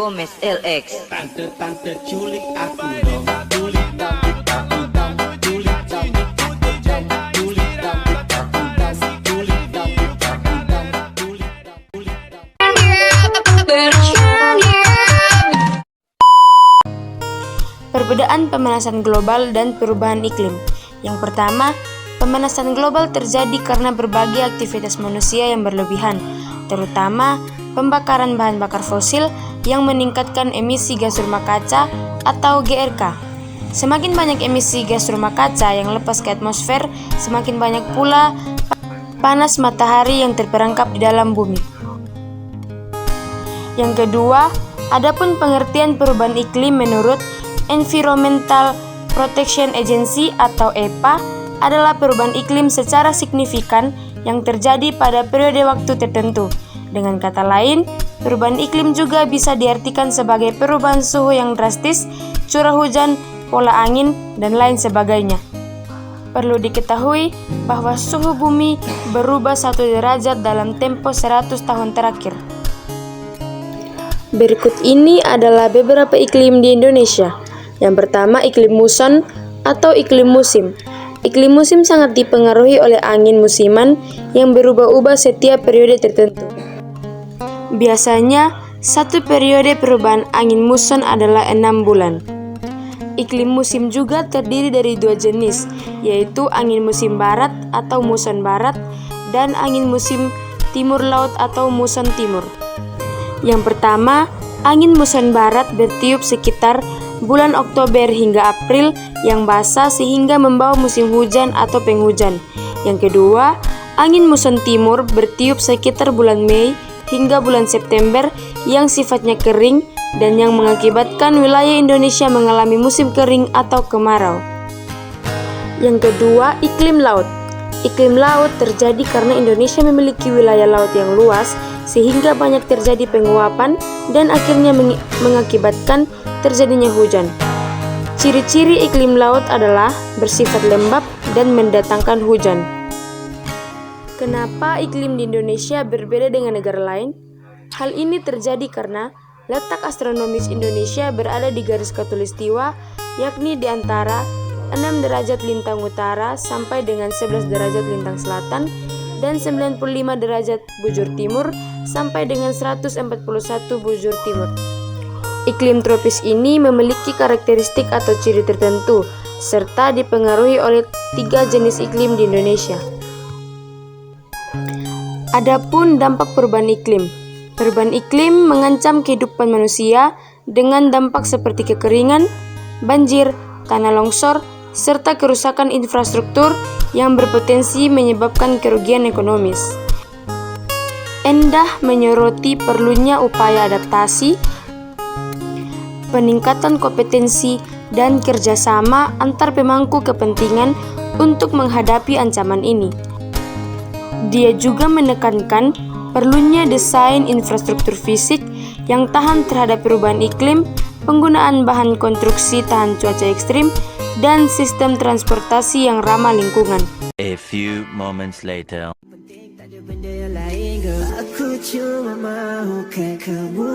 Gomez LX. Tante-tante culik aku dong, culik rambut aku dong, culik rambut aku dong, culik rambut aku dong, culik rambut aku dong, culik Perbedaan pemanasan global dan perubahan iklim. Yang pertama, pemanasan global terjadi karena berbagai aktivitas manusia yang berlebihan, terutama pembakaran bahan bakar fosil yang meningkatkan emisi gas rumah kaca atau GRK. Semakin banyak emisi gas rumah kaca yang lepas ke atmosfer, semakin banyak pula panas matahari yang terperangkap di dalam bumi. Yang kedua, adapun pengertian perubahan iklim menurut Environmental Protection Agency atau EPA adalah perubahan iklim secara signifikan yang terjadi pada periode waktu tertentu. Dengan kata lain, perubahan iklim juga bisa diartikan sebagai perubahan suhu yang drastis, curah hujan, pola angin, dan lain sebagainya. Perlu diketahui bahwa suhu bumi berubah 1 derajat dalam tempo 100 tahun terakhir. Berikut ini adalah beberapa iklim di Indonesia. Yang pertama, iklim muson atau iklim musim. Iklim musim sangat dipengaruhi oleh angin musiman yang berubah-ubah setiap periode tertentu. Biasanya, satu periode perubahan angin muson adalah 6 bulan. Iklim musim juga terdiri dari 2 jenis, yaitu angin musim barat atau muson barat dan angin musim timur laut atau muson timur. Yang pertama, angin muson barat bertiup sekitar bulan Oktober hingga April yang basah sehingga membawa musim hujan atau penghujan. Yang kedua, angin muson timur bertiup sekitar bulan Mei hingga bulan September yang sifatnya kering dan yang mengakibatkan wilayah Indonesia mengalami musim kering atau kemarau. Yang kedua, iklim laut. Iklim laut terjadi karena Indonesia memiliki wilayah laut yang luas sehingga banyak terjadi penguapan dan akhirnya mengakibatkan terjadinya hujan. Ciri-ciri iklim laut adalah bersifat lembab dan mendatangkan hujan. Kenapa iklim di Indonesia berbeda dengan negara lain? Hal ini terjadi karena letak astronomis Indonesia berada di garis khatulistiwa, yakni di antara 6 derajat lintang utara sampai dengan 11 derajat lintang selatan dan 95 derajat bujur timur sampai dengan 141 bujur timur. Iklim tropis ini memiliki karakteristik atau ciri tertentu serta dipengaruhi oleh 3 jenis iklim di Indonesia. Adapun dampak perubahan iklim. Perubahan iklim mengancam kehidupan manusia dengan dampak seperti kekeringan, banjir, tanah longsor, serta kerusakan infrastruktur yang berpotensi menyebabkan kerugian ekonomis. Endah menyoroti perlunya upaya adaptasi, peningkatan kompetensi, dan kerjasama antar pemangku kepentingan untuk menghadapi ancaman ini. Dia juga menekankan perlunya desain infrastruktur fisik yang tahan terhadap perubahan iklim, penggunaan bahan konstruksi tahan cuaca ekstrim, dan sistem transportasi yang ramah lingkungan. A few moments later. Aku cuma mau kamu